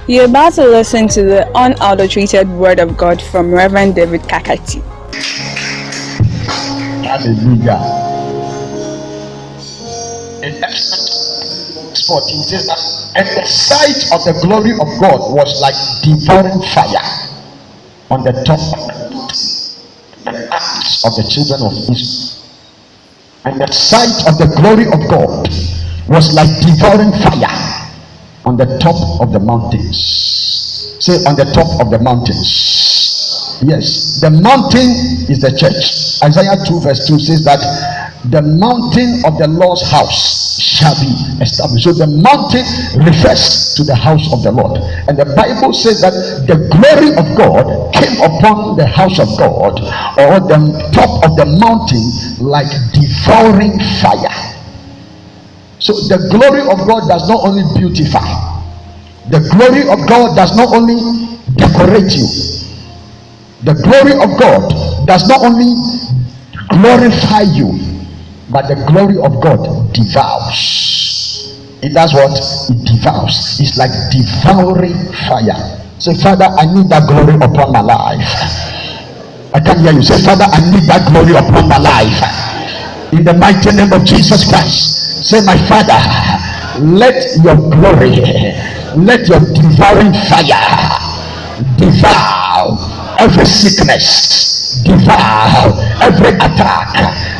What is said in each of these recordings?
You're about to listen to the unadulterated Word of God from Reverend David Kakati. Hallelujah. In Exodus 14 it says that, and the sight of the glory of God was like devouring fire on the top of the eyes of the children of Israel. And the sight of the glory of God was like devouring fire on the top of the mountains. Say, on the top of the mountains. Yes, the mountain is the church. Isaiah 2 verse 2 says that the mountain of the Lord's house shall be established. So the mountain refers to the house of the Lord. And the Bible says that the glory of God came upon the house of God, or the top of the mountain, like devouring fire. So the glory of God does not only beautify, the glory of God does not only decorate you, the glory of God does not only glorify you, but the glory of God devours. It does what? It devours. It's like devouring fire. Say, Father, I need that glory upon my life. I can hear you. Say, Father, I need that glory upon my life. In the mighty name of Jesus Christ. Say, my Father, let your glory, let your devouring fire devour every sickness, devour every attack,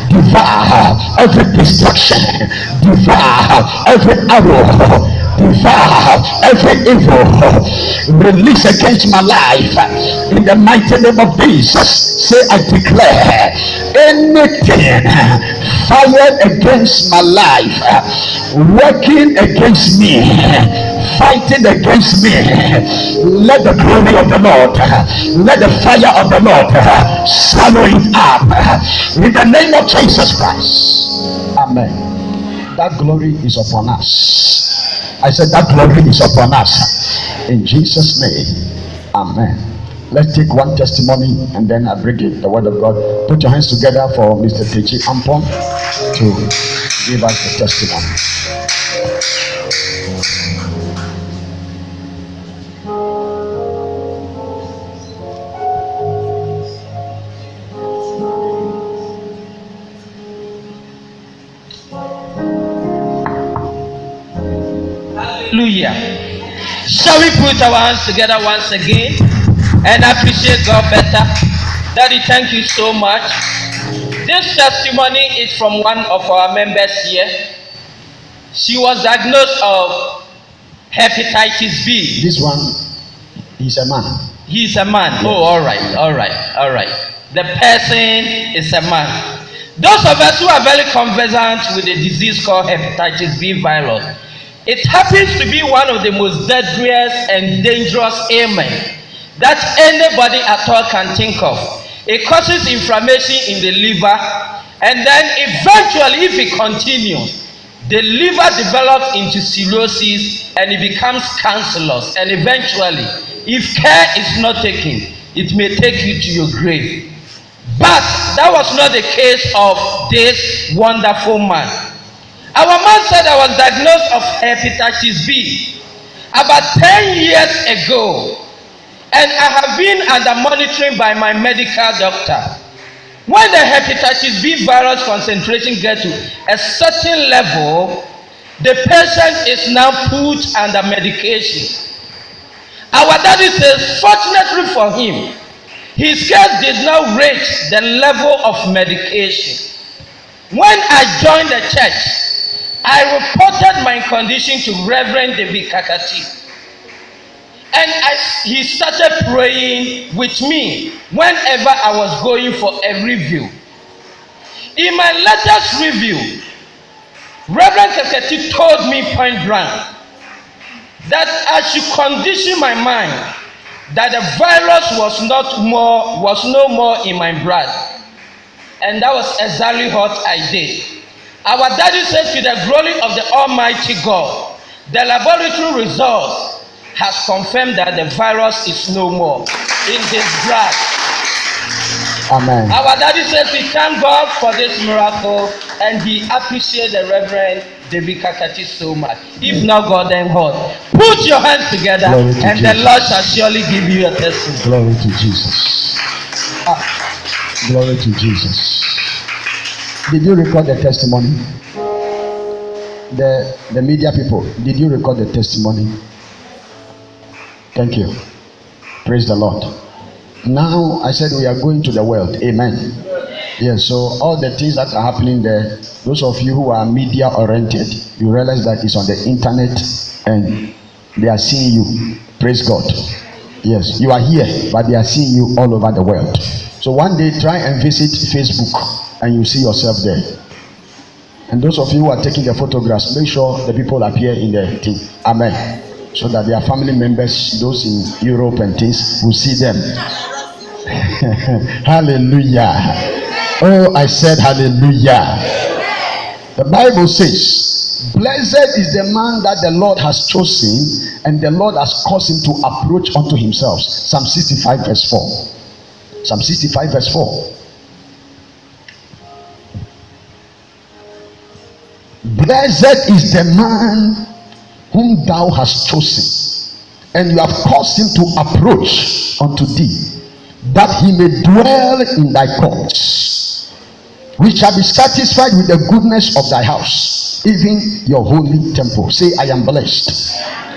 devour every destruction, devour every arrow, devour every evil release against my life. In the mighty name of Jesus, say, I declare anything fired against my life, working against me, fighting against me, let the glory of the Lord, let the fire of the Lord swallow it up in the name of Jesus Christ. Amen. That glory is upon us. I said that glory is upon us in Jesus' name. Amen. Let's take one testimony and then I bring it, the word of God. Put your hands together for Mr. Techi Ampon to give us the testimony. Hallelujah. Shall we put our hands together once again and appreciate God better? Daddy, thank you so much. This testimony is from one of our members here. She was diagnosed of hepatitis B. This one, he's a man. He's a man. Yes. Oh, all right. The person is a man. Those of us who are very conversant with a disease called hepatitis B virus, it happens to be one of the most deadliest and dangerous ailments that anybody at all can think of. It causes inflammation in the liver, and then eventually, if it continues, the liver develops into cirrhosis and it becomes cancerous, and eventually, if care is not taken, it may take you to your grave. But that was not the case of this wonderful man. Our man said I was diagnosed of hepatitis B about 10 years ago, and I have been under monitoring by my medical doctor. When the hepatitis B virus concentration gets to a certain level, the patient is now put under medication. Our daddy says, fortunately for him, his case did not reach the level of medication. When I joined the church, I reported my condition to Reverend David Kakati, and he started praying with me whenever I was going for a review. In my latest review, Reverend Kakati told me point blank that I should condition my mind that the virus was no more in my blood, and that was exactly what I did. Our daddy said, to the glory of the Almighty God, the laboratory results has confirmed that the virus is no more in his blood. Amen. Our daddy says we thank God for this miracle, and he appreciates the Reverend David Kakati so much. If not God, then what? Put your hands together, Glory to and Jesus. the Lord shall surely give you a testimony. Glory to Jesus. Glory to Jesus. Did you record the testimony? The media people, did you record the testimony? Thank you. Praise the Lord. Now I said we are going to the world. Amen. Yes, so all the things that are happening there, those of you who are media oriented, you realize that it's on the internet and they are seeing you. Praise God. Yes, you are here, but they are seeing you all over the world. So one day try and visit Facebook and you see yourself there. And those of you who are taking the photographs, make sure the people appear in the thing. Amen. So that their family members, those in Europe and things, will see them. Hallelujah. Oh, I said hallelujah. The Bible says, blessed is the man that the Lord has chosen and the Lord has caused him to approach unto himself. Psalm 65 verse 4. Psalm 65 verse 4. Blessed is the man whom thou hast chosen, and you have caused him to approach unto thee, that he may dwell in thy courts. We shall be satisfied with the goodness of thy house, even your holy temple. Say, I am blessed.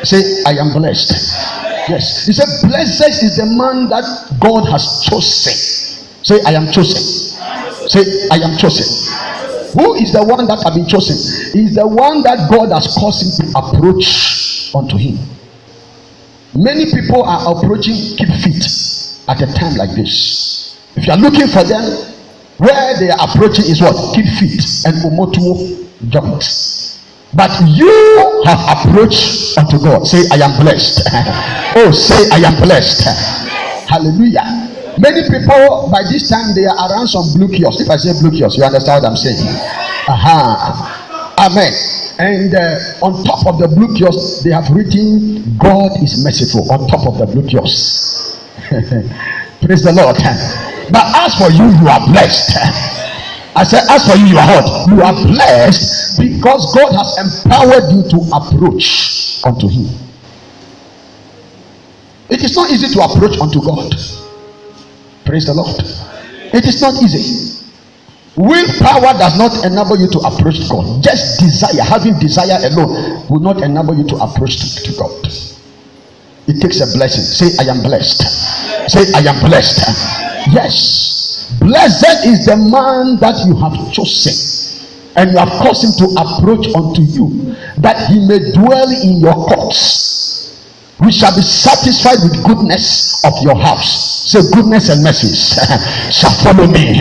Say, I am blessed. Yes. He said, blessed is the man that God has chosen. Say, I am chosen. Say, I am chosen. Who is the one that has been chosen? Is the one that God has caused him to approach unto him. Many people are approaching keep fit at a time like this. If you are looking for them, where they are approaching is what? Keep fit and omotuo joints. But you have approached unto God. Say, I am blessed. Oh, say, I am blessed. Hallelujah. Many people by this time they are around some blue kiosks. If I say blue kiosks, you understand what I'm saying? Amen. And on top of the blue kiosk, they have written, God is merciful on top of the blue kiosk. Praise the Lord. But as for you, you are blessed. I said, as for you, you are what? You are blessed because God has empowered you to approach unto him. It is not easy to approach unto God. Praise the Lord. It is not easy. Willpower does not enable you to approach God. Just desire, having desire alone will not enable you to approach to God. It takes a blessing. Say, I am blessed. Say, I am blessed. Yes. Blessed is the man that you have chosen, and you have caused him to approach unto you, that he may dwell in your courts. We shall be satisfied with goodness of your house. Say, goodness and mercies shall follow me.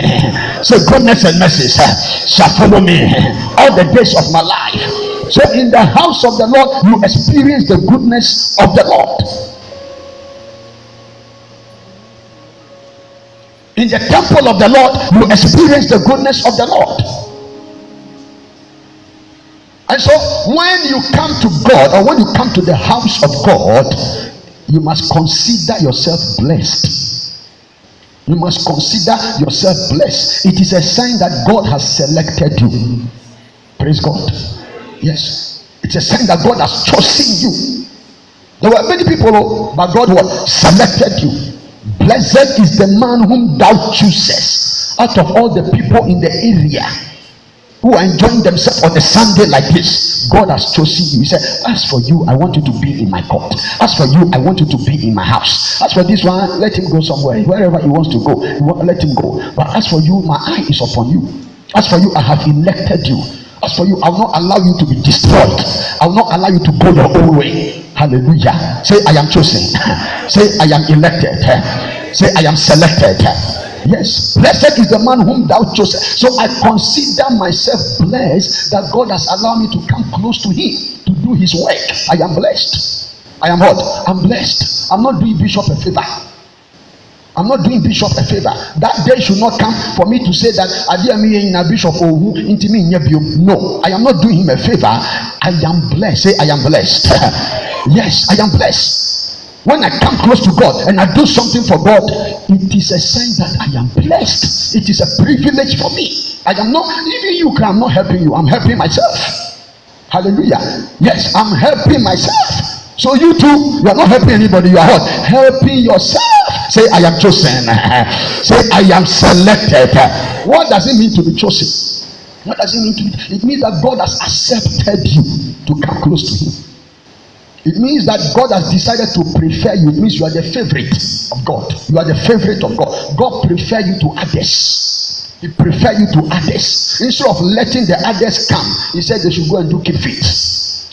Say, goodness and mercies shall follow me all the days of my life. So in the house of the Lord, you experience the goodness of the Lord. In the temple of the Lord, you experience the goodness of the Lord. And so when you come to God, or when you come to the house of God, you must consider yourself blessed. You must consider yourself blessed. It is a sign that God has selected you. Praise God. Yes. It's a sign that God has chosen you. There were many people, but God what? Selected you. Blessed is the man whom thou choosest out of all the people in the area who are enjoying themselves on a Sunday like this. God has chosen you. He said, as for you, I want you to be in my court. As for you, I want you to be in my house. As for this one, let him go somewhere. Wherever he wants to go, let him go. But as for you, my eye is upon you. As for you, I have elected you. As for you, I will not allow you to be destroyed. I will not allow you to go your own way. Hallelujah. Say, I am chosen. Say, I am elected. Say, I am selected. Yes, blessed is the man whom thou choosest. So I consider myself blessed that God has allowed me to come close to him to do his work. I am blessed. I am what? I'm blessed. I'm not doing Bishop a favor. I'm not doing Bishop a favor. That day should not come for me to say that I am in a Bishop or who into me. No, I am not doing him a favor. I am blessed. Say, I am blessed. Yes, I am blessed. When I come close to God and I do something for God, it is a sign that I am blessed. It is a privilege for me. I am not, even you, I'm not helping you, I'm helping myself. Hallelujah. Yes, I'm helping myself. So you too, you are not helping anybody. You are what? Helping yourself. Say, I am chosen. Say, I am selected. What does it mean to be chosen? What does it mean to be? It means that God has accepted you to come close to him. It means that God has decided to prefer you. It means you are the favorite of God. You are the favorite of God. God prefer you to others. He prefer you to others. Instead of letting the others come, he said they should go and do keep fit.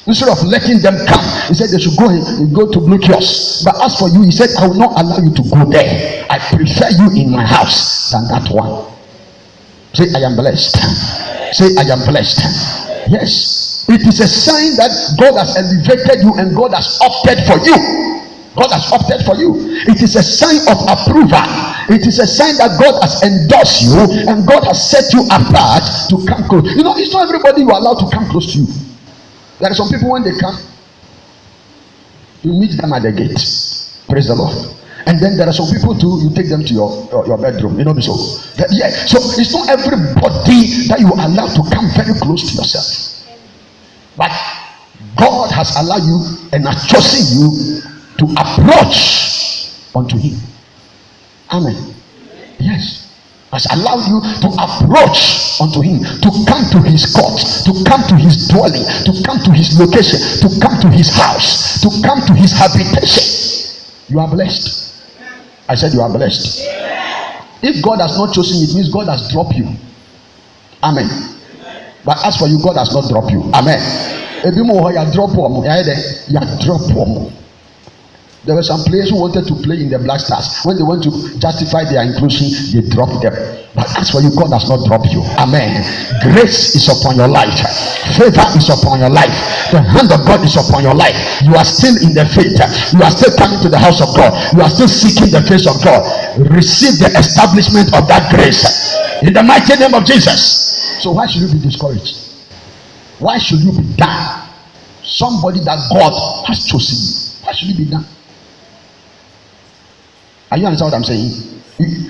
Instead of letting them come, he said they should go and go to Blue Kiosk. But as for you, he said, I will not allow you to go there. I prefer you in my house than that one. Say, I am blessed. Say, I am blessed. Yes. It is a sign that God has elevated you and God has opted for you. God has opted for you. It is a sign of approval. It is a sign that God has endorsed you and God has set you apart to come close. You know, it's not everybody you are allowed to come close to you. There are some people when they come, you meet them at the gate. Praise the Lord. And then there are some people too, you take them to your bedroom. You know me so. Yeah. So it's not everybody that you are allowed to come very close to yourself. But God has allowed you and has chosen you to approach unto him. Amen. Yes. Has allowed you to approach unto him, to come to his court, to come to his dwelling, to come to his location, to come to his house, to come to his habitation. You are blessed. I said you are blessed. If God has not chosen you, it means God has dropped you. Amen. But as for you, God has not dropped you. Amen. There were some players who wanted to play in the Black Stars. When they want to justify their inclusion, they dropped them. But as for you, God has not dropped you. Amen. Grace is upon your life. Favor is upon your life. The hand of God is upon your life. You are still in the faith. You are still coming to the house of God. You are still seeking the face of God. Receive the establishment of that grace in the mighty name of Jesus. So why should you be discouraged? Why should you be down? Somebody that God has chosen you. Why should you be down? Are you understand what I'm saying?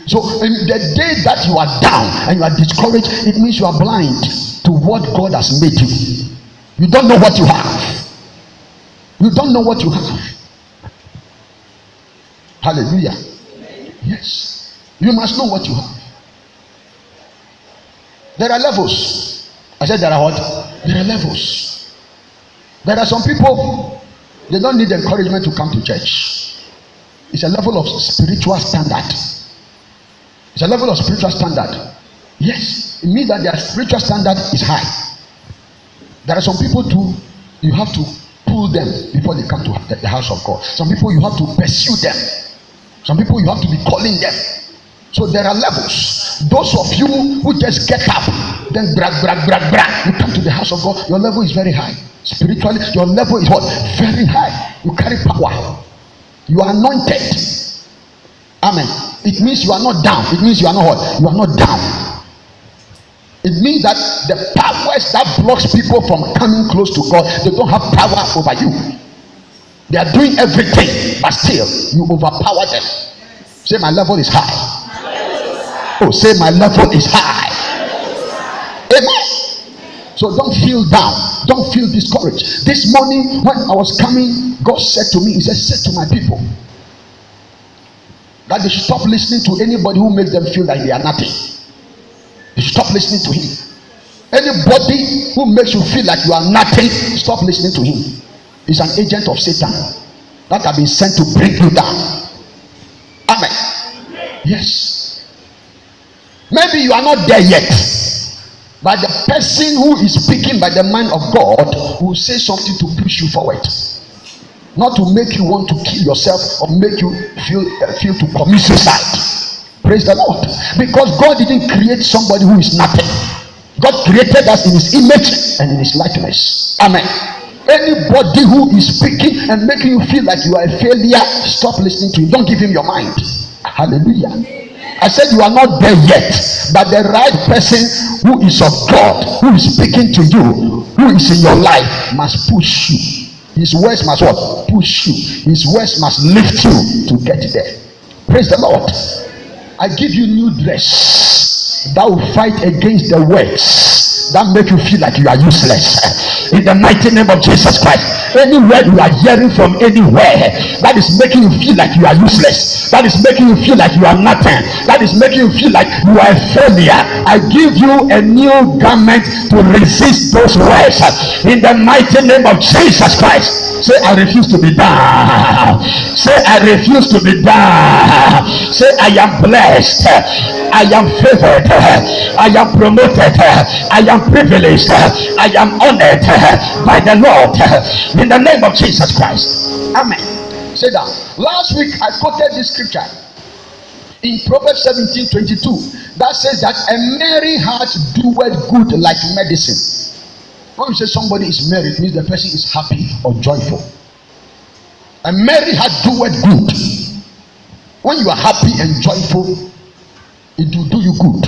So in the day that you are down and you are discouraged, it means you are blind to what God has made you. You don't know what you have. You don't know what you have. Hallelujah. Yes. You must know what you have. There are levels. I said there are what? There are levels. There are some people, they don't need encouragement to come to church. It's a level of spiritual standard. It's a level of spiritual standard. Yes, it means that their spiritual standard is high. There are some people too, you have to pull them before they come to the house of God. Some people you have to pursue them. Some people you have to be calling them. So there are levels. Those of you who just get up, then brag, you come to the house of God, your level is very high. Spiritually, your level is what? Very high. You carry power. You are anointed. Amen. It means you are not down. It means you are not what? You are not down. It means that the powers that blocks people from coming close to God, they don't have power over you. They are doing everything, but still you overpower them. Say my level is high. Oh, say my level is high. Amen. So don't feel down. Don't feel discouraged. This morning when I was coming, God said to me, he said, say to my people that they should stop listening to anybody who makes them feel like they are nothing. They should stop listening to him. Anybody who makes you feel like you are nothing, stop listening to him. He's an agent of Satan that have been sent to bring you down. Amen. Yes. Maybe you are not there yet, but the person who is speaking by the mind of God will say something to push you forward, not to make you want to kill yourself or make you feel to commit suicide. Praise the Lord. Because God didn't create somebody who is nothing. God created us in his image and in his likeness. Amen. Anybody who is speaking and making you feel like you are a failure, stop listening to him. Don't give him your mind. Hallelujah. I said you are not there yet, but the right person who is of God, who is speaking to you, who is in your life, must push you. His words must what? Push you. His words must lift you to get there. Praise the Lord. I give you new dress that will fight against the words that make you feel like you are useless. In the mighty name of Jesus Christ, anywhere you are hearing from anywhere that is making you feel like you are useless, that is making you feel like you are nothing, that is making you feel like you are a failure, I give you a new garment to resist those words. In the mighty name of Jesus Christ, say I refuse to be down. Say I refuse to be down. Say I am blessed, I am favored, I am promoted, I am privileged, I am honored by the Lord. In the name of Jesus Christ. Amen. Say that. Last week I quoted this scripture in Proverbs 17:22 that says that a merry heart doeth good like medicine. When you say somebody is merry, it means the person is happy or joyful. A merry heart doeth good. When you are happy and joyful, it will do you good.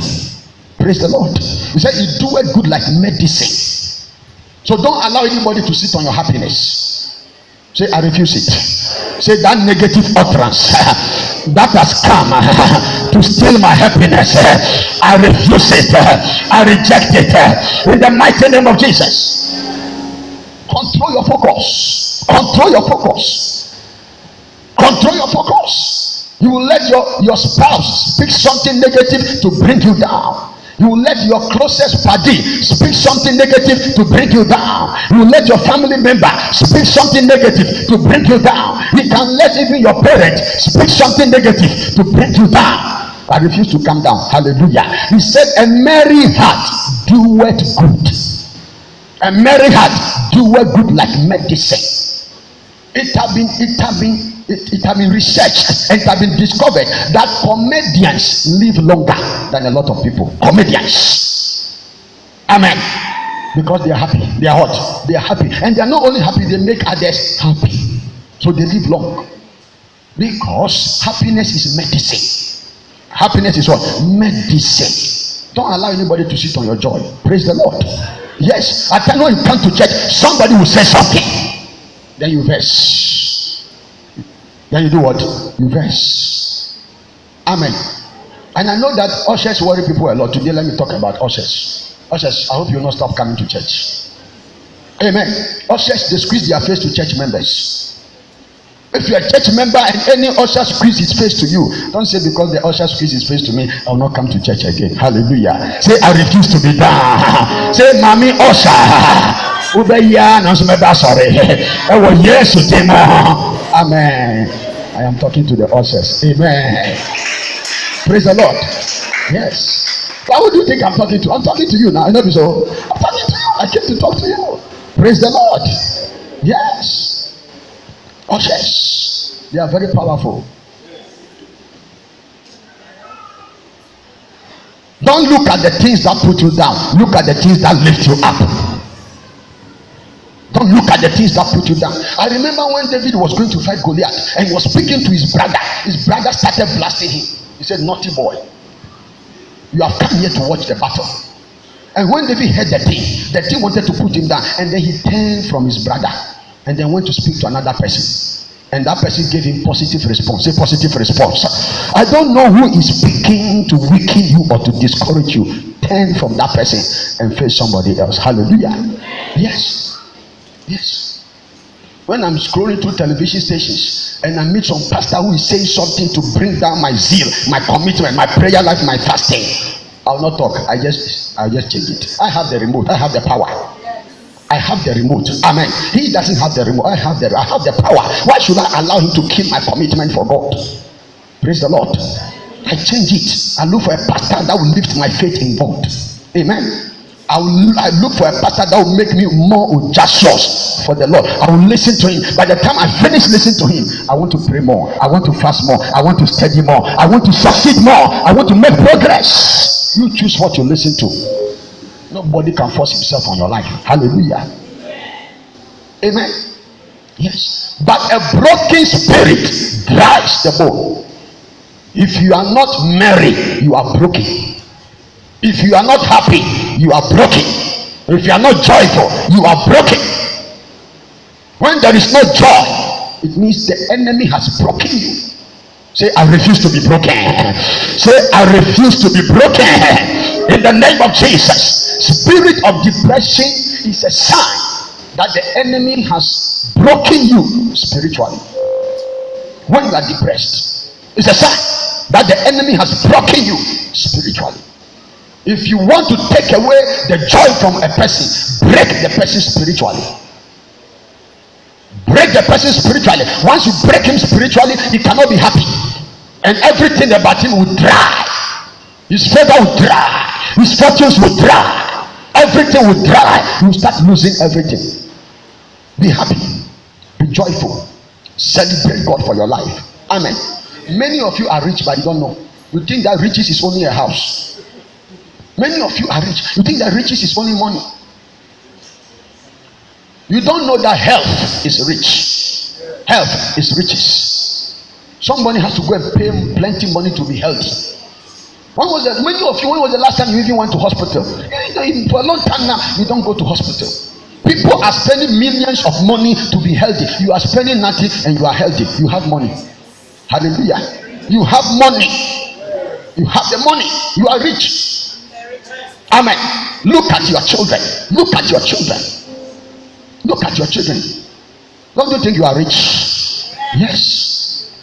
Praise the Lord. He said it doeth good like medicine. So don't allow anybody to sit on your happiness. Say I refuse it. Say that negative utterance that has come to steal my happiness, I refuse it. I reject it in the mighty name of Jesus. Control your focus. Control your focus. Control your focus. You will let your spouse speak something negative to bring you down. You will let your closest buddy speak something negative to bring you down. You will let your family member speak something negative to bring you down. You can let even your parent speak something negative to bring you down. I refuse to come down. Hallelujah. He said a merry heart doeth good. A merry heart doeth good like medicine. It have been researched and it has been discovered that comedians live longer than a lot of people. Comedians. Amen. Because they are happy, they are hot, they are happy, and they are not only happy, they make others happy. So they live long. Because happiness is medicine. Happiness is what? Medicine. Don't allow anybody to sit on your joy. Praise the Lord. Yes, I tell you, when you come to church, somebody will say something. Then you verse. Then you do what? You verse. Amen. And I know that ushers worry people a lot. Today, let me talk about ushers. Ushers, I hope you will not stop coming to church. Amen. Ushers, they squeeze their face to church members. If you're a church member and any usher squeeze his face to you, don't say because the usher squeeze his face to me, I will not come to church again. Hallelujah. Say, I refuse to be down. Say, Mommy usher. Sorry. Amen. I am talking to the ushers. Amen. Praise the Lord. Yes. Why would you think I'm talking to? I'm talking to you now. I know so. I'm talking to you. I came to talk to you. Praise the Lord. Yes. Ushers, they are very powerful. Don't look at the things that put you down. Look at the things that lift you up. Don't look at the things that put you down. I remember when David was going to fight Goliath and he was speaking to his brother. His brother started blasting him. He said, naughty boy, you have come here to watch the battle. And when David heard the thing wanted to put him down, and then he turned from his brother and then went to speak to another person, and that person gave him positive response. Say positive response. I don't know who is speaking to weaken you or to discourage you. Turn from that person and face somebody else. Hallelujah. Yes. Yes. When I'm scrolling through television stations and I meet some pastor who is saying something to bring down my zeal, my commitment, my prayer life, my fasting, I'll not talk. I'll just change it. I have the remote. I have the power. I have the remote. Amen. He doesn't have the remote. I have the power. Why should I allow him to kill my commitment for God? Praise the Lord. I change it. I look for a pastor that will lift my faith in God. Amen. I look for a pastor that will make me more audacious for the Lord. I will listen to him. By the time I finish listening to him, I want to pray more. I want to fast more. I want to study more. I want to succeed more. I want to make progress. You choose what you listen to. Nobody can force himself on your life. Hallelujah. Amen. Yes. But a broken spirit dries the bone. If you are not merry, you are broken. If you are not happy, you are broken. If you are not joyful, you are broken. When there is no joy, it means the enemy has broken you. Say, I refuse to be broken. Say, I refuse to be broken. in the name of Jesus. Spirit of depression is a sign that the enemy has broken you spiritually. When you are depressed, it's a sign that the enemy has broken you spiritually. If you want to take away the joy from a person, break the person spiritually. Break the person spiritually. Once you break him spiritually, he cannot be happy, and everything about him will dry. His favor will dry, his fortunes will dry, everything will dry. You start losing everything. Be happy, be joyful, celebrate God for your life. Amen. Many of you are rich, but you don't know. You think that riches is only a house. Many of you are rich, you think that riches is only money. You don't know that health is rich. Health is riches. Somebody has to go and pay plenty money to be healthy. When was the last time you even went to hospital? For a long time now, you don't go to hospital. People are spending millions of money to be healthy. You are spending nothing and you are healthy. You have money. Hallelujah. You have money. You have the money. You are rich. Amen. Look at your children. Look at your children. Look at your children. Don't you think you are rich? Yes.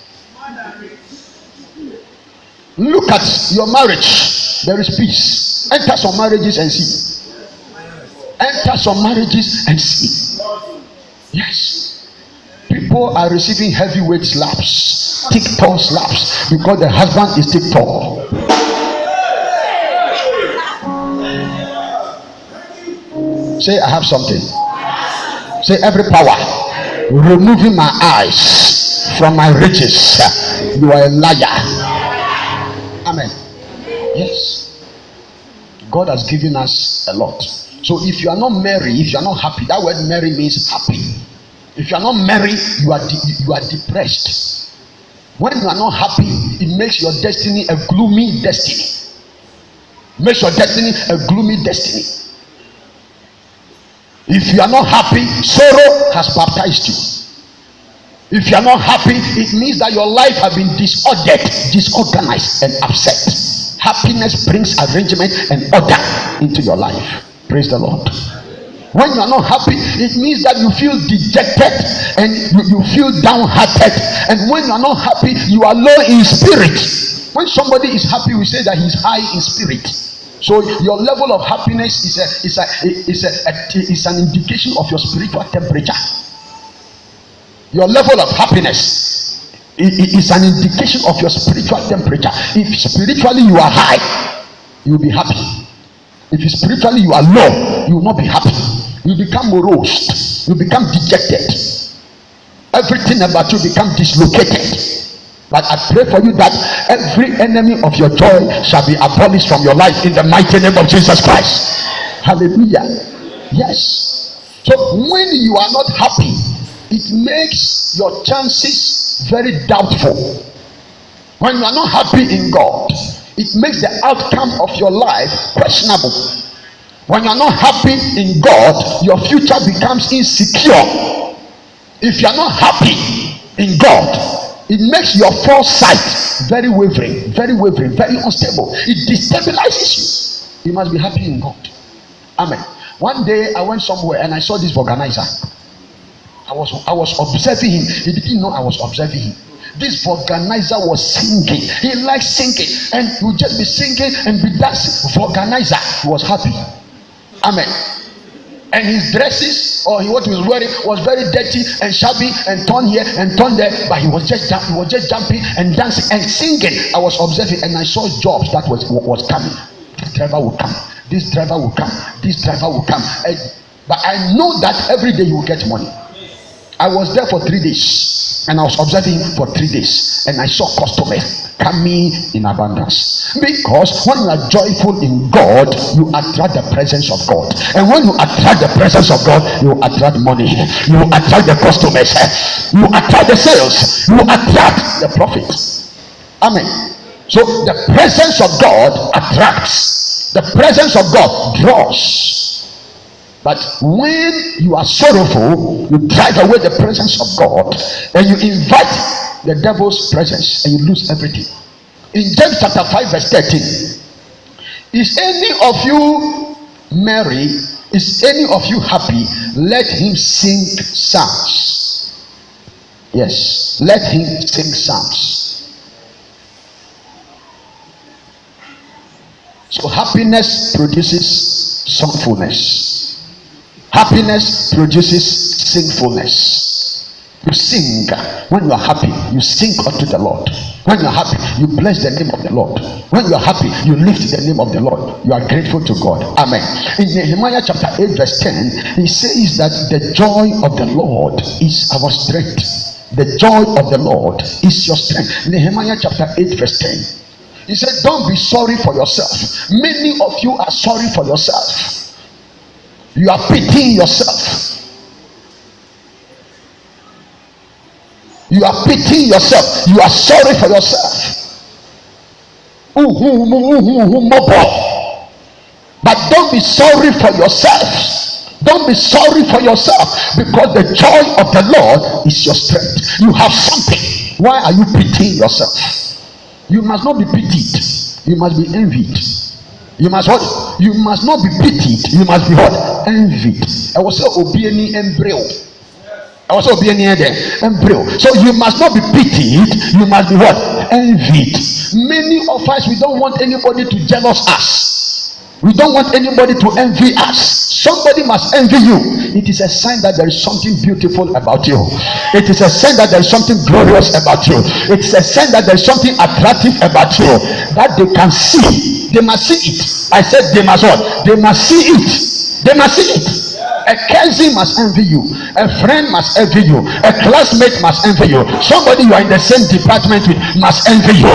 Look at your marriage. There is peace. Enter some marriages and see. Enter some marriages and see. Yes. People are receiving heavyweight slaps, TikTok slaps, because the husband is TikTok. Say, I have something. Say, every power removing my eyes from my riches, you are a liar. Amen. Yes. God has given us a lot. So if you are not merry, if you are not happy, that word merry means happy. If you are not merry, you are depressed. When you are not happy, it makes your destiny a gloomy destiny. Makes your destiny a gloomy destiny. If you are not happy, sorrow has baptized you. If you are not happy, it means that your life has been disordered, disorganized, and upset. Happiness brings arrangement and order into your life. Praise the Lord. When you are not happy, it means that you feel dejected and you feel downhearted. And when you are not happy, you are low in spirit. When somebody is happy, we say that he is high in spirit. So your level of happiness is an indication of your spiritual temperature. Your level of happiness is an indication of your spiritual temperature. If spiritually you are high, you will be happy. If spiritually you are low, you will not be happy. You become morose. You become dejected. Everything about you become dislocated. But I pray for you that every enemy of your joy shall be abolished from your life in the mighty name of Jesus Christ. Hallelujah. Yes. So when you are not happy, it makes your chances very doubtful. When you are not happy in God, it makes the outcome of your life questionable. When you are not happy in God, your future becomes insecure. If you are not happy in God, it makes your foresight very wavering, very unstable. It destabilizes you. You must be happy in God. Amen. One day I went somewhere and I saw this organizer. I was observing him. He didn't know I was observing him. This organizer was singing. He liked singing, and he would just be singing and be dancing. Organizer, he was happy. Amen. And his dresses or what he was wearing was very dirty and shabby and torn here and torn there, but he was just jumping and dancing and singing. I was observing and I saw jobs that was coming. This driver will come. This driver will come. This driver will come. But I know that every day he will get money. I was there for 3 days and I was observing him for 3 days, and I saw customers coming in abundance. Because when you are joyful in God, you attract the presence of God, and when you attract the presence of God, you attract money, you attract the customers, you attract the sales, you attract the profit. Amen. So the presence of God attracts, the presence of God draws. But when you are sorrowful, you drive away the presence of God and you invite the devil's presence and you lose everything. In James chapter 5 verse 13, Is any of you merry? Is any of you happy? Let him sing psalms. Yes, let him sing psalms. So happiness produces songfulness. Happiness produces singfulness. You sing when you are happy. You sing unto the Lord. When you are happy, you bless the name of the Lord. When you are happy, you lift the name of the Lord. You are grateful to God. Amen. In Nehemiah chapter 8 verse 10, he says that the joy of the Lord is our strength. The joy of the Lord is your strength. Nehemiah chapter 8 verse 10. He said, don't be sorry for yourself. Many of you are sorry for yourself. You are pitying yourself. You are pitying yourself. You are sorry for yourself. But don't be sorry for yourself. Don't be sorry for yourself, because the joy of the Lord is your strength. You have something. Why are you pitying yourself? You must not be pitied. You must be envied. You must what? You must not be pitied. You must be what? Envied. I was so obedient embryo. Also be near there and bro. So you must not be pitied, you must be what? Envied. Many of us, we don't want anybody to jealous us. We don't want anybody to envy us. Somebody must envy you. It is a sign that there is something beautiful about you. It is a sign that there is something glorious about you. It is a sign that there is something attractive about you that they can see. They must see it. I said they must what? They must see it. They must see it. A cousin must envy you. A friend must envy you. A classmate must envy you. Somebody you are in the same department with must envy you.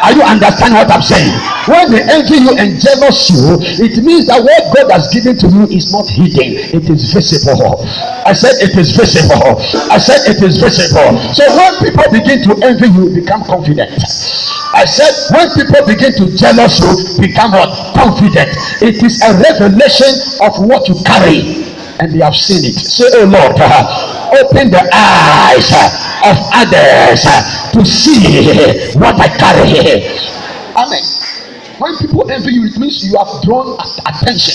Are you understanding what I'm saying? When they envy you and jealous you, it means that what God has given to you is not hidden. It is visible. I said it is visible. I said it is visible. So when people begin to envy you, become confident. I said when people begin to jealous you, become what? Confident. It is a revelation of what you carry. And they have seen it. Say, oh Lord, open the eyes of others to see what I carry. Amen. When people envy you, it means you have drawn attention.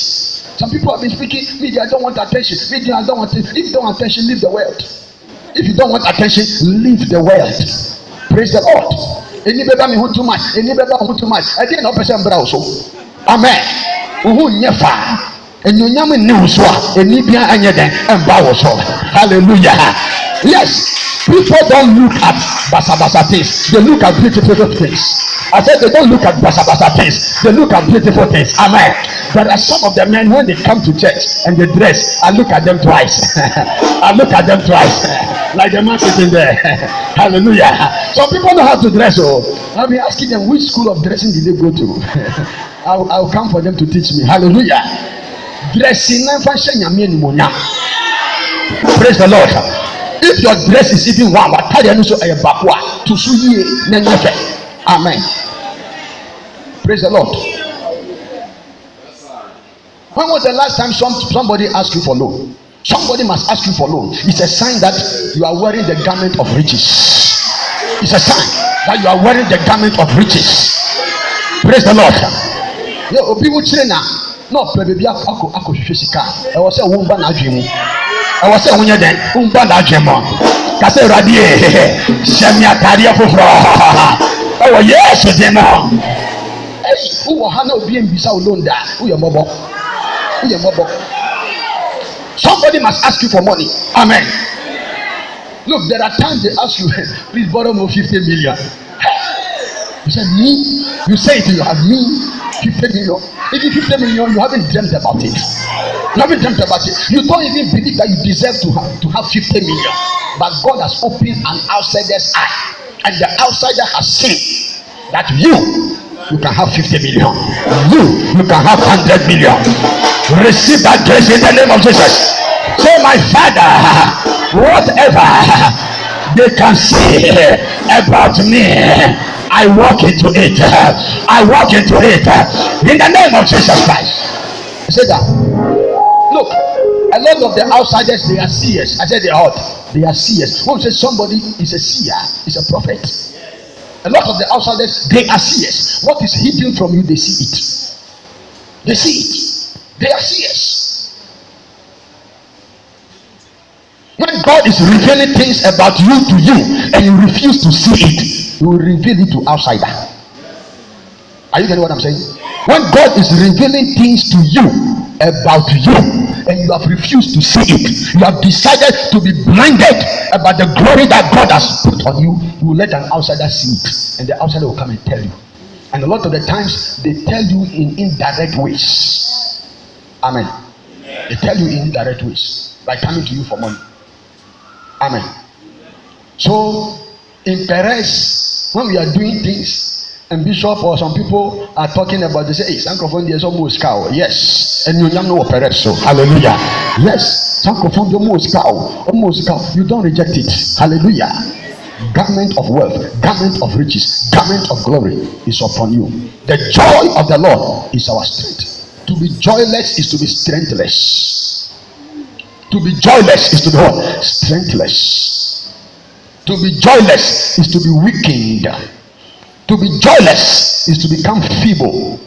Some people have been speaking, media, I don't want attention. Media, I don't want attention. If you don't want attention, leave the world. If you don't want attention, leave the world. Praise the Lord. Any better me who too much. Any better who too much. I didn't know person also. Amen. Who never. And you never knew so. And you and bow so. Hallelujah. Yes, people don't look at basa things. They look at beautiful things. I said they don't look at basa things. They look at beautiful things. Amen. There are some of the men when they come to church and they dress, I look at them twice. I look at them twice. Like the man sitting there. Hallelujah. Some people know how to dress. Oh, I'll be asking them which school of dressing did they go to. I'll come for them to teach me. Hallelujah. Dressing praise the Lord. If your dress is even one, amen. Praise the Lord. When was the last time somebody asked you for loan? Somebody must ask you for loan. It's a sign that you are wearing the garment of riches. It's a sign that you are wearing the garment of riches. Praise the Lord. No, baby, ako shisika. I was a woman na dream. I was a woman then. Umba na dream. Kase radie. Shemia taria fufro. Oh yes, demo. Hey, who hana obi mbisa ulonda? Who your mobo? Who your mobo? Somebody must ask you for money. Amen. Look, there are times they ask you, please borrow me 50 million. You said me? You say it, you have me 50 million. Even 50 million, you haven't dreamt about it. You haven't dreamt about it. You don't even believe that you deserve to have 50 million. But God has opened an outsider's eye. And the outsider has seen that you can have 50 million. You can have 100 million. Receive that grace in the name of Jesus. Say, my Father, whatever they can say about me, I walk into it. I walk into it in the name of Jesus Christ. Say that. Look, a lot of the outsiders, they are seers. I said they are what? They are seers. When you say somebody is a seer, is a prophet. A lot of the outsiders, they are seers. What is hidden from you, they see it. They see it. They are seers. When God is revealing things about you to you and you refuse to see it, He will reveal it to outsider. Are you getting what I'm saying? When God is revealing things to you about you and you have refused to see it, you have decided to be blinded about the glory that God has put on you, you will let an outsider see it, and the outsider will come and tell you. And a lot of the times they tell you in indirect ways. Amen. They tell you in indirect ways by coming to you for money. Amen. So in Perez, when we are doing things and Bishop or some people are talking about, they say, hey, Sankophone, there's almost cow. Yes. And you know Perez, so hallelujah. Yes. Sankophone, almost cow. You don't reject it. Hallelujah. Garment of wealth, garment of riches, garment of glory is upon you. The joy of the Lord is our strength. To be joyless is to be strengthless. To be joyless is to be what? Strengthless. To be joyless is to be weakened. To be joyless is to become feeble.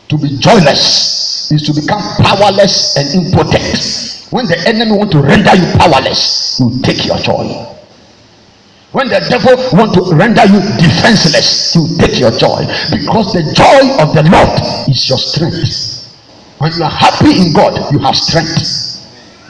To be joyless is to become powerless and impotent. When the enemy want to render you powerless, you take your joy. When the devil want to render you defenseless, you take your joy, because the joy of the Lord is your strength. When you are happy in God, you have strength.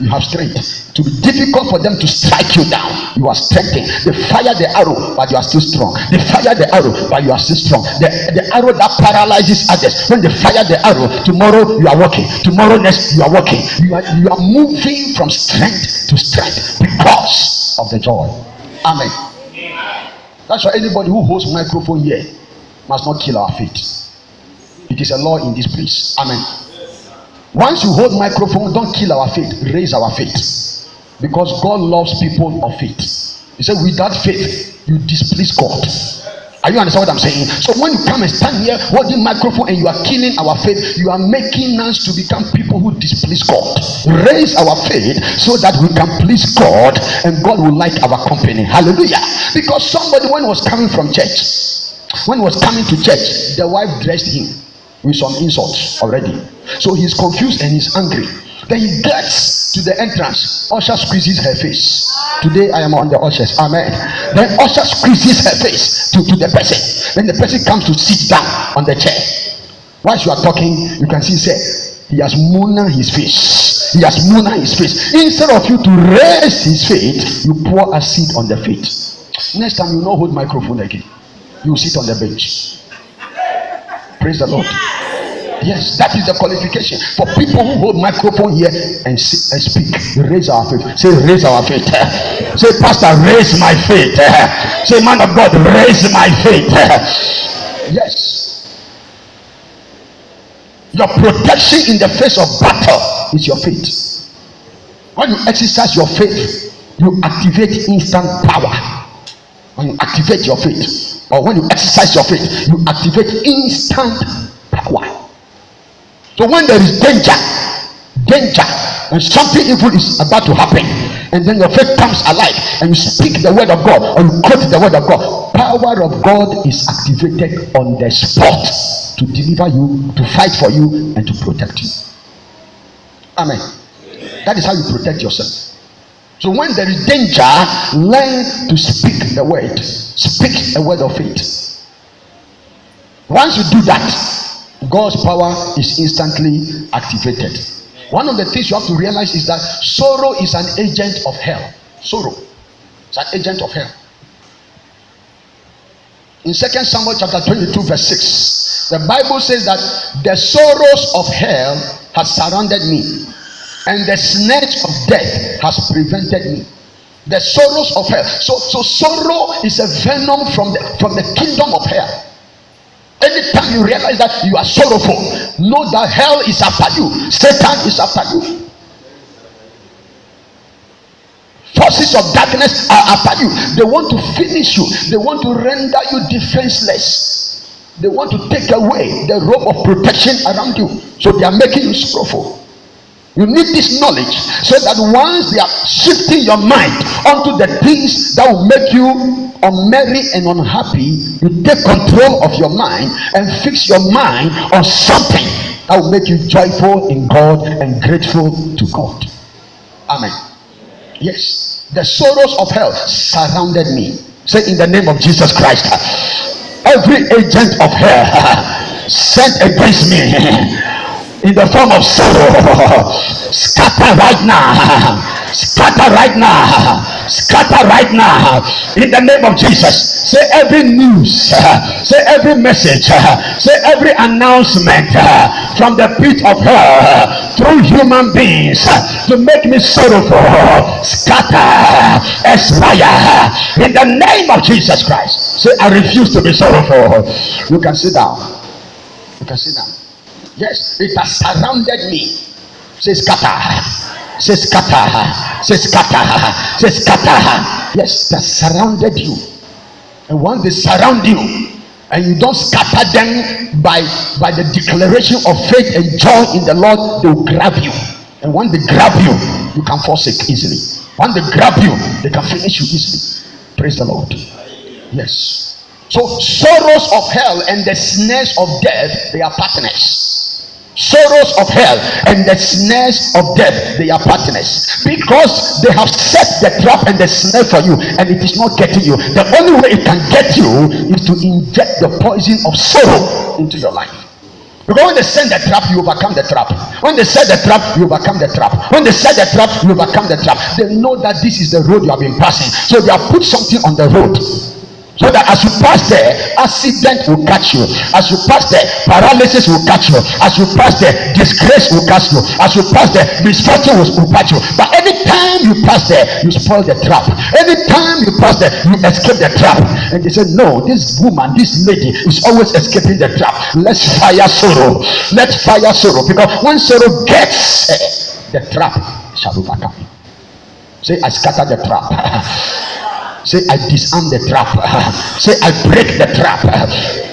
You have strength. To be difficult for them to strike you down, you are strengthened. They fire the arrow, but you are still strong. They fire the arrow, but you are still strong. The arrow that paralyzes others, when they fire the arrow, tomorrow you are walking. Tomorrow next you are walking. You are moving from strength to strength because of the joy. Amen. That's why anybody who holds microphone here must not kill our faith. It is a law in this place. Amen. Once you hold microphone, don't kill our faith, raise our faith, because God loves people of faith. He said, without faith you displease God. Are you understand what I'm saying? So when you come and stand here holding microphone and you are killing our faith, you are making us to become people who displease God. Raise our faith so that we can please God and God will like our company. Hallelujah. Because somebody, when he was coming from church, when he was coming to church, the wife dressed him with some insults already. So he's confused and he's angry. Then he gets to the entrance. Usher squeezes her face. Today I am on the ushers. Amen. Then usher squeezes her face to the person. Then the person comes to sit down on the chair. While you are talking, you can see, say, he has moon his face. He has moon his face. Instead of you to raise his feet, you pour acid on the feet. Next time you not hold microphone again. You sit on the bench. Praise the Lord. Yes, that is the qualification for people who hold microphone here and speak. Raise our faith. Say, raise our faith. Say, Pastor, raise my faith. Say, man of God, raise my faith. Yes. Your protection in the face of battle is your faith. When you exercise your faith, you activate instant power. When you activate your faith, or when you exercise your faith, you activate instant power. So when there is danger, and something evil is about to happen, and then your faith comes alive, and you speak the word of God, or you quote the word of God, power of God is activated on the spot to deliver you, to fight for you, and to protect you. Amen. That is how you protect yourself. So when there is danger, learn to speak the word. Speak a word of faith. Once you do that, God's power is instantly activated. One of the things you have to realize is that sorrow is an agent of hell. Sorrow is an agent of hell. In 2 Samuel chapter 22 verse 6, the Bible says that the sorrows of hell has surrounded me, and the snare of death has prevented me. The sorrows of hell. So sorrow is a venom from the kingdom of hell. Anytime you realize that you are sorrowful, know that hell is after you. Satan is after you. Forces of darkness are after you. They want to finish you. They want to render you defenseless. They want to take away the robe of protection around you. So they are making you sorrowful. You need this knowledge so that once they are shifting your mind onto the things that will make you unmerry and unhappy, you take control of your mind and fix your mind on something that will make you joyful in God and grateful to God. Amen. Yes, the sorrows of hell surrounded me. Say, in the name of Jesus Christ, every agent of hell sent against me in the form of sorrow, scatter right now, scatter right now, scatter right now, in the name of Jesus. Say every news, say every message, say every announcement from the pit of hell through human beings to make me sorrowful, scatter, expire, in the name of Jesus Christ. Say, I refuse to be sorrowful. You can sit down. You can sit down. Yes, it has surrounded me. Say scatter. Say scatter. Say scatter. Say scatter. Yes, that surrounded you. And once they surround you, and you don't scatter them by the declaration of faith and joy in the Lord, they will grab you. And when they grab you, you can forsake easily. When they grab you, they can finish you easily. Praise the Lord. Yes. So sorrows of hell and the snares of death, they are partners. Sorrows of hell and the snares of death, they are partners, because they have set the trap and the snare for you, and it is not getting you. The only way it can get you is to inject the poison of sorrow into your life. Because when they send the trap, you overcome the trap. When they set the trap, you overcome the trap. When they set the trap, you overcome the trap. They know that this is the road you have been passing, so they have put something on the road, so that as you pass there, accident will catch you. As you pass there, paralysis will catch you. As you pass there, disgrace will catch you. As you pass there, misfortune will catch you. But anytime you pass there, you spoil the trap. Anytime you pass there, you escape the trap. And they said, no, this woman, this lady is always escaping the trap. Let's fire sorrow. Let's fire sorrow. Because when sorrow gets the trap shall overcome. Say, I scatter the trap. Say, I disarm the trap. Say, I break the trap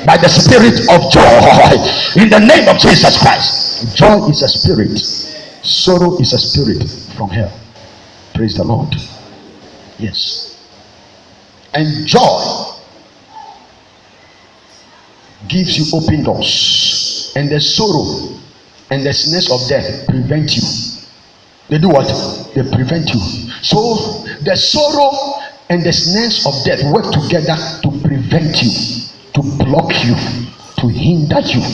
by the spirit of joy in the name of Jesus Christ. Joy is a spirit, sorrow is a spirit from hell. Praise the Lord. Yes. And joy gives you open doors, and the sorrow and the snares of death prevent you. They do what? They prevent you. So the sorrow and the snares of death work together to prevent you, to block you, to hinder you.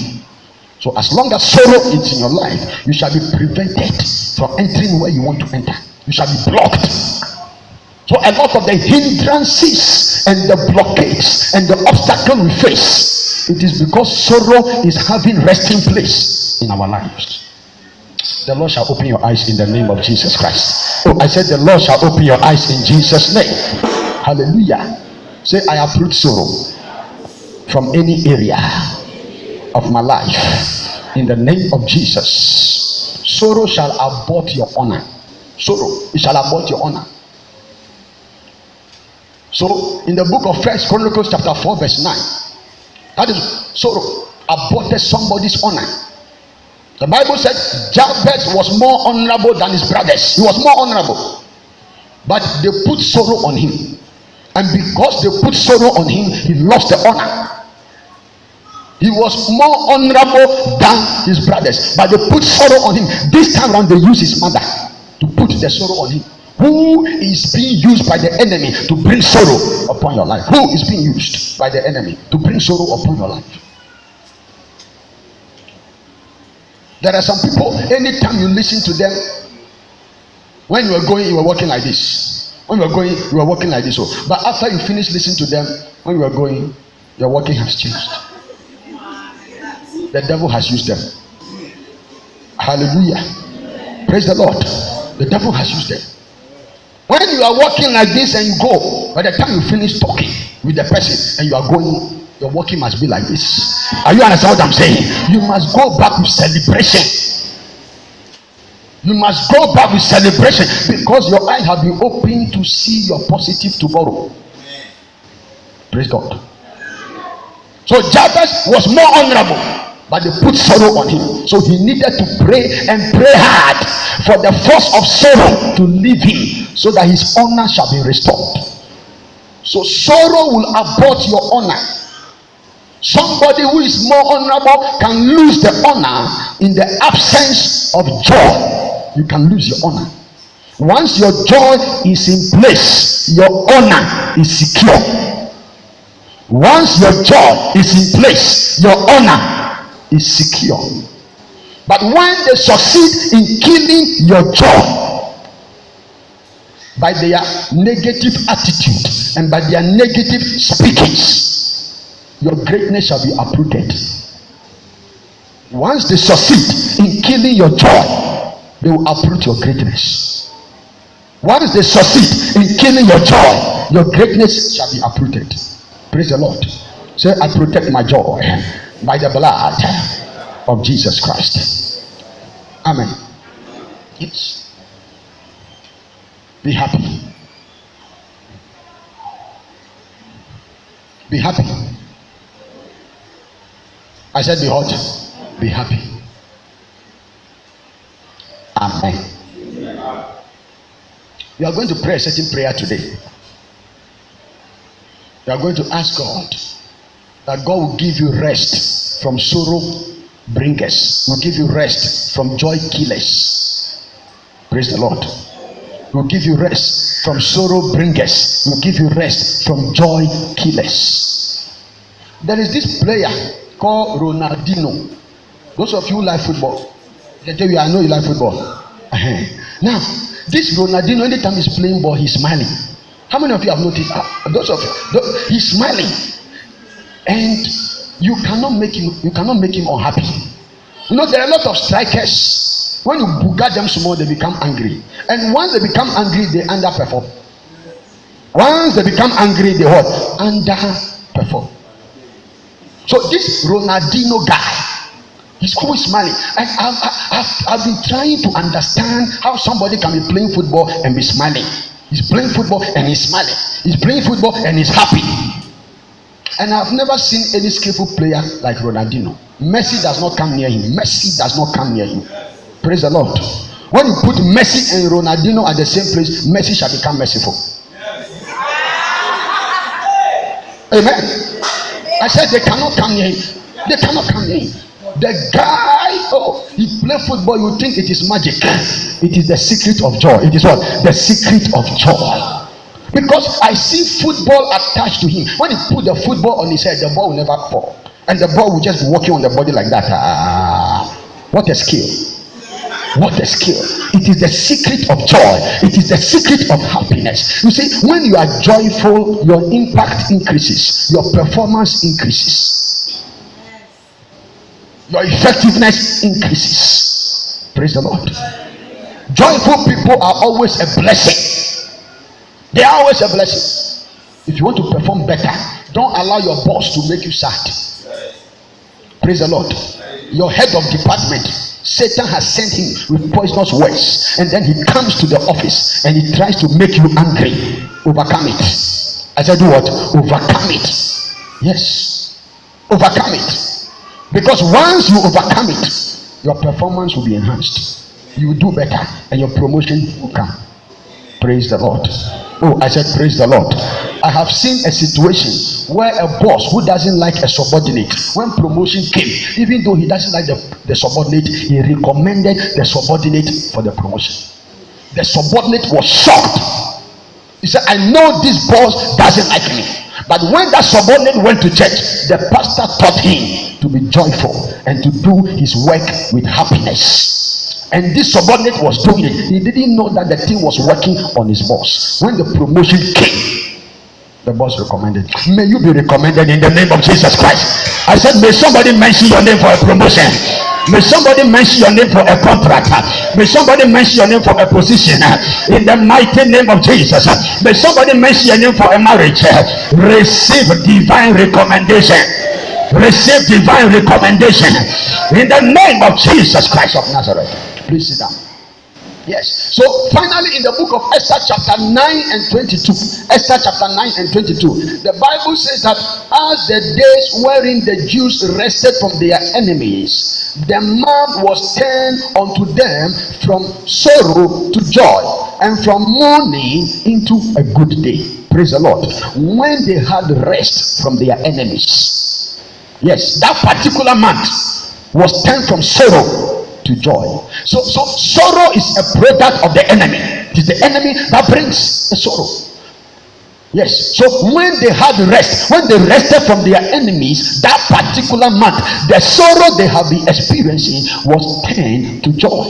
So as long as sorrow is in your life, you shall be prevented from entering where you want to enter. You shall be blocked. So a lot of the hindrances and the blockades and the obstacles we face, it is because sorrow is having resting place in our lives. The Lord shall open your eyes in the name of Jesus Christ. Oh, I said the Lord shall open your eyes in Jesus' name. Hallelujah. Say, I uproot sorrow from any area of my life in the name of Jesus. Sorrow shall abort your honor. Sorrow, it shall abort your honor. So in the book of First Chronicles chapter 4 verse 9, that is sorrow aborted somebody's honor. The Bible said Jabez was more honorable than his brothers. He was more honorable. But they put sorrow on him. And because they put sorrow on him, he lost the honor. He was more honorable than his brothers. But they put sorrow on him. This time around, they used his mother to put the sorrow on him. Who is being used by the enemy to bring sorrow upon your life? Who is being used by the enemy to bring sorrow upon your life? There are some people, anytime you listen to them, when you were going, you were walking like this. When you were going, you were walking like this. So, but after you finish listening to them, when you were going, your walking has changed. The devil has used them. Hallelujah. Praise the Lord. The devil has used them. When you are walking like this and you go, by the time you finish talking with the person and you are going, your walking must be like this. Are you understand what I'm saying? You must go back with celebration. You must go back with celebration because your eyes have been opened to see your positive tomorrow. Praise God. So Jabez was more honorable, but they put sorrow on him. So he needed to pray and pray hard for the force of sorrow to leave him so that his honor shall be restored. So sorrow will abort your honor. Somebody who is more honorable can lose the honor in the absence of joy. You can lose your honor. Once your joy is in place, your honor is secure. Once your joy is in place, your honor is secure. But when they succeed in killing your joy by their negative attitude and by their negative speakings, your greatness shall be uprooted. Once they succeed in killing your joy, they will uproot your greatness. Once they succeed in killing your joy, your greatness shall be uprooted. Praise the Lord. Say, I protect my joy by the blood of Jesus Christ. Amen. Yes. Be happy. Be happy. I said, be hot, be happy. Amen. You are going to pray a certain prayer today. You are going to ask God that God will give you rest from sorrow bringers, will give you rest from joy killers. Praise the Lord. Will give you rest from sorrow bringers, will give you rest from joy killers. There is this player called Ronaldinho. Those of you who like football, they tell you, I know you like football. Now, this Ronaldinho, anytime he's playing ball, he's smiling. How many of you have noticed? Those of you, he's smiling, and you cannot make him unhappy. You know, there are a lot of strikers. When you booga them small, they become angry, and once they become angry, they underperform. Once they become angry, they what? Underperform. So this Ronaldinho guy, he's always smiling. And I've been trying to understand how somebody can be playing football and be smiling. He's playing football and he's smiling. He's playing football and he's happy. And I've never seen any skillful player like Ronaldinho. Messi does not come near him. Messi does not come near him. Praise the Lord. When you put Messi and Ronaldinho at the same place, Messi shall become merciful. Amen. I said they cannot come near him. They cannot come near him. The guy, he play football, you think it is magic. It is the secret of joy. It is what? The secret of joy. Because I see football attached to him. When he put the football on his head, the ball will never fall. And the ball will just be walking on the body like that. What a skill. What a skill. It is the secret of joy. It is the secret of happiness. You see, when you are joyful, your impact increases, your performance increases, your effectiveness increases. Praise the Lord. Joyful people are always a blessing. They are always a blessing. If you want to perform better, don't allow your boss to make you sad. Praise the Lord. Your head of department, Satan has sent him with poisonous words, and then he comes to the office and he tries to make you angry. Overcome it. I said, do what? Overcome it. Yes. Overcome it. Because once you overcome it, your performance will be enhanced. You will do better and your promotion will come. Praise the Lord. Oh, I said praise the Lord. I have seen a situation where a boss who doesn't like a subordinate, when promotion came, even though he doesn't like the subordinate, he recommended the subordinate for the promotion. The subordinate was shocked. He said, I know this boss doesn't like me. But when that subordinate went to church, the pastor taught him to be joyful and to do his work with happiness. And this subordinate was doing it. He didn't know that the thing was working on his boss. When the promotion came, the boss recommended. May you be recommended in the name of Jesus Christ. I said, may somebody mention your name for a promotion. May somebody mention your name for a contract. May somebody mention your name for a position. In the mighty name of Jesus. May somebody mention your name for a marriage. Receive divine recommendation. Receive divine recommendation. In the name of Jesus Christ of Nazareth. Please sit down. Yes. So finally in the book of Esther chapter 9 and 22. Esther chapter 9 and 22. The Bible says that as the days wherein the Jews rested from their enemies, the mouth was turned unto them from sorrow to joy, and from mourning into a good day. Praise the Lord. When they had rest from their enemies. Yes, that particular month was turned from sorrow to joy. So sorrow is a product of the enemy. It is the enemy that brings the sorrow. Yes, so when they had rest, when they rested from their enemies, that particular month, the sorrow they have been experiencing was turned to joy.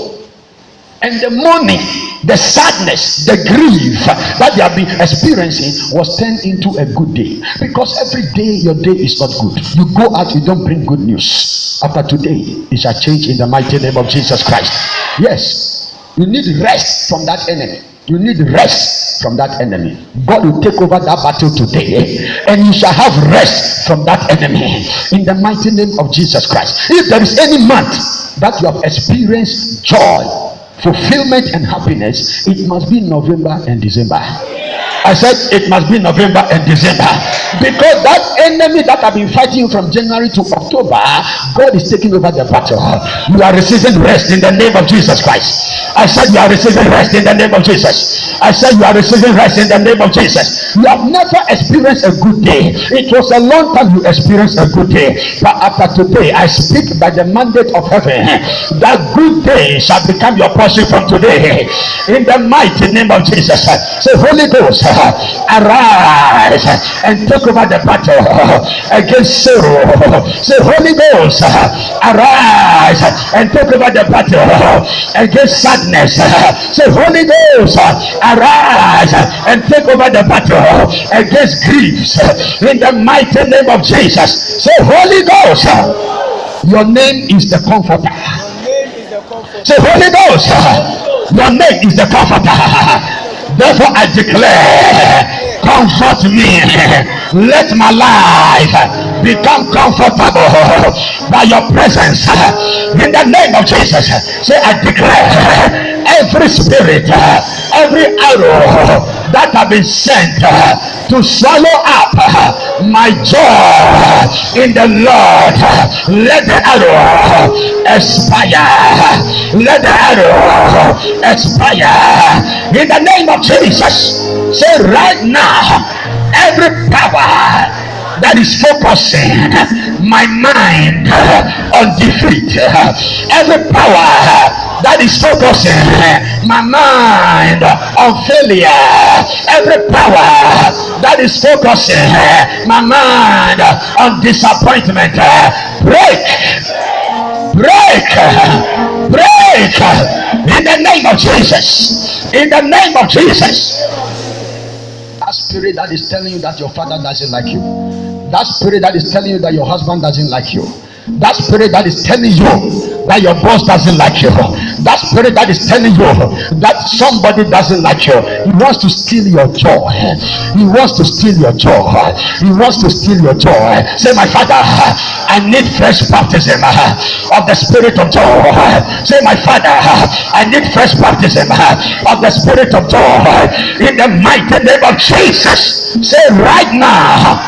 And the mourning, the sadness, the grief that they have been experiencing was turned into a good day. Because every day your day is not good. You go out, you don't bring good news. After today, it shall change in the mighty name of Jesus Christ. Yes, you need rest from that enemy. You need rest from that enemy. God will take over that battle today, and you shall have rest from that enemy in the mighty name of Jesus Christ. If there is any month that you have experienced joy, fulfillment and happiness, it must be November and December. I said it must be November and December, because that enemy that have been fighting you from January to October, God is taking over the battle. You are receiving rest in the name of Jesus Christ. I said you are receiving rest in the name of Jesus. I said you are receiving rest in the name of Jesus. You have never experienced a good day. It was a long time you experienced a good day, but after today I speak by the mandate of heaven that good day shall become your portion from today in the mighty name of Jesus. Say, Holy Ghost, arise and take over the battle against sorrow. Say, Holy Ghost, arise and take over the battle against sadness. Say, Holy Ghost, arise and take over the battle against griefs in the mighty name of Jesus. Say, Holy Ghost, your name is the comforter. Say, Holy Ghost, your name is the comforter. Therefore I declare, comfort me. Let my life become comfortable by your presence in the name of Jesus. Say, I declare, every spirit, every arrow that have been sent to swallow up my joy in the Lord, let the arrow expire. Let the arrow expire in the name of Jesus. Say, right now, every power that is focusing my mind on defeat, every power that is focusing my mind on failure, every power that is focusing my mind on disappointment, break in the name of Jesus. In the name of Jesus. That spirit that is telling you that your father doesn't like you, that spirit that is telling you that your husband doesn't like you, that spirit that is telling you that your boss doesn't like you, that spirit that is telling you that somebody doesn't like you, he wants to steal your joy. He wants to steal your joy. He wants to steal your joy. Say, my father, I need fresh baptism of the spirit of joy. Say, my father, I need fresh baptism of the spirit of joy in the mighty name of Jesus. Say, right now,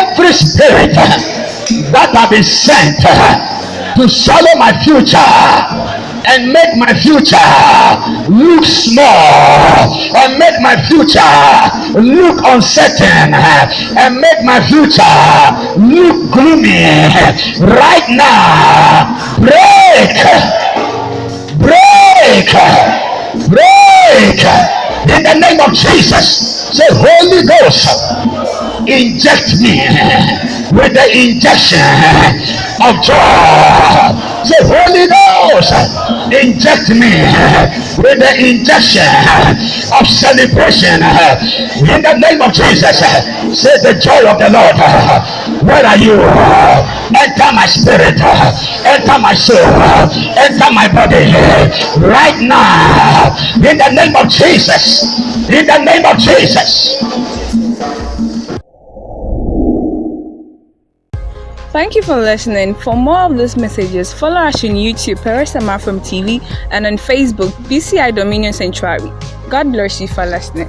every spirit that have been sent to swallow my future and make my future look small, and make my future look uncertain, and make my future look gloomy, right now, break in the name of Jesus. Say, Holy Ghost, inject me with the injection of joy. Say, Holy Ghost, inject me with the injection of celebration in the name of Jesus. Say, the joy of the Lord, where are you? Enter my spirit, enter my soul, enter my body right now in the name of Jesus. In the name of Jesus. Thank you for listening. For more of these messages, follow us on YouTube, Perez Amafrom TV, and on Facebook, BCI Dominion Sanctuary. God bless you for listening.